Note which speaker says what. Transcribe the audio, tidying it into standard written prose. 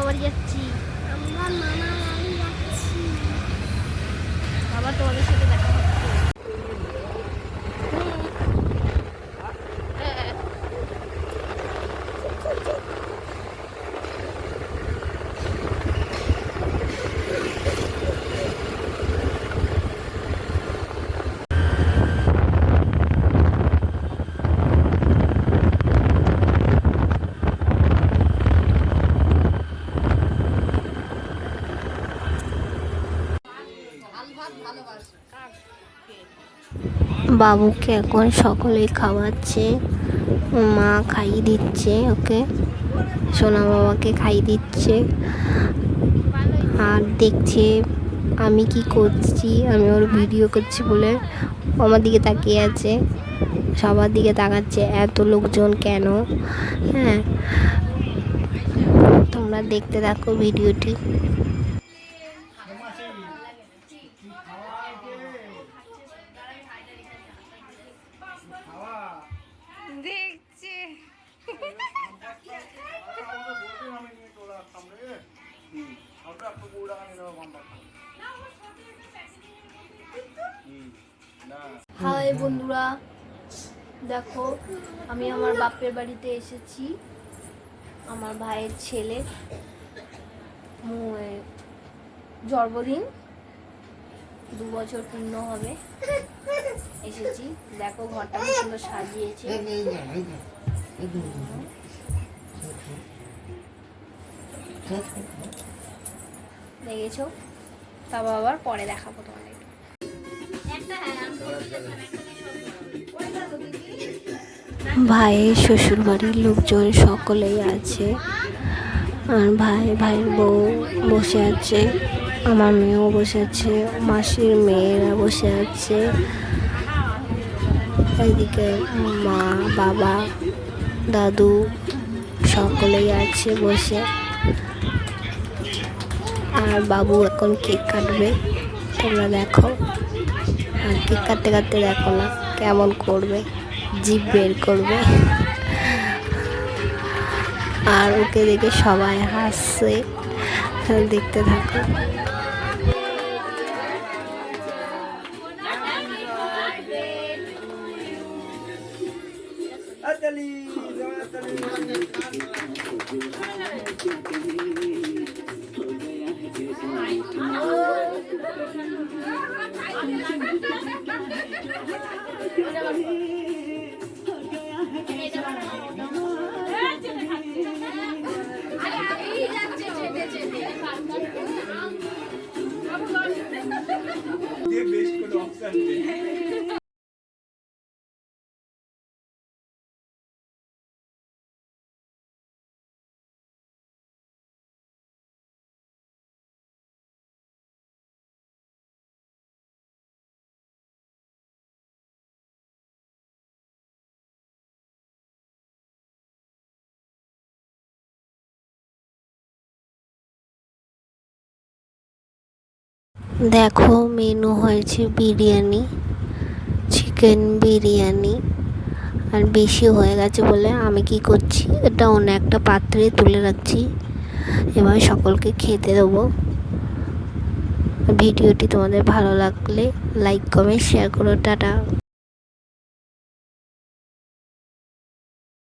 Speaker 1: বাড়ি যাচ্ছি।
Speaker 2: আমরা মামা বাড়ি যাচ্ছি।
Speaker 1: আবার তোমাদের সাথে দেখা হচ্ছে। বাবুকে এখন সকলেই খাওয়াচ্ছে, মা খাইয়ে দিচ্ছে ওকে, সোনা বাবাকে খাইয়ে দিচ্ছে আর দেখছে আমি কি করছি। আমি ওর ভিডিও করছি বলে আমার দিকে তাকিয়ে আছে, সবার দিকে তাকাচ্ছে এত লোকজন কেন। হ্যাঁ, তোমরা দেখতে থাকো ভিডিওটি। দেখছে হাই বন্ধুরা, দেখো আমি আমার বাপের বাড়িতে এসেছি। আমার ভাইয়ের ছেলে জন্মদিন 2 বছর পূর্ণ হবে, এসেছি। দেখো ঘরটা খুব সুন্দর সাজিয়েছে। দেখেছো? তারপর আবার পরে দেখাবো তোমাদের। ভাইয়ের শ্বশুর বাড়ির লোকজন সকলেই আছে, আর ভাইয়ের বউ বসে আছে, আমার মেয়েও বসে আছে, মাসির মেয়েরা বসে আছে, এদিকে মা বাবা দাদু সকলেই আছে বসে। আর বাবু এখন কেক কাটবে, তোমরা দেখো। আর কেক কাটতে কাটতে দেখো না কেমন করবে, জিভ বের করবে। আর ওকে দেখে সবাই হাসছে, দেখতে থাকো। দেখো মেনু হয়েছে বিরিয়ানি, চিকেন বিরিয়ানি। আর বেশি হয়ে গেছে বলে আমি কি করছি, এটা অন্য একটা পাত্রে তুলে রাখছি, এবার সকলকে খেতে দেবো। ভিডিওটি তোমাদের ভালো লাগলে লাইক কমেন্ট শেয়ার করো। টাটা।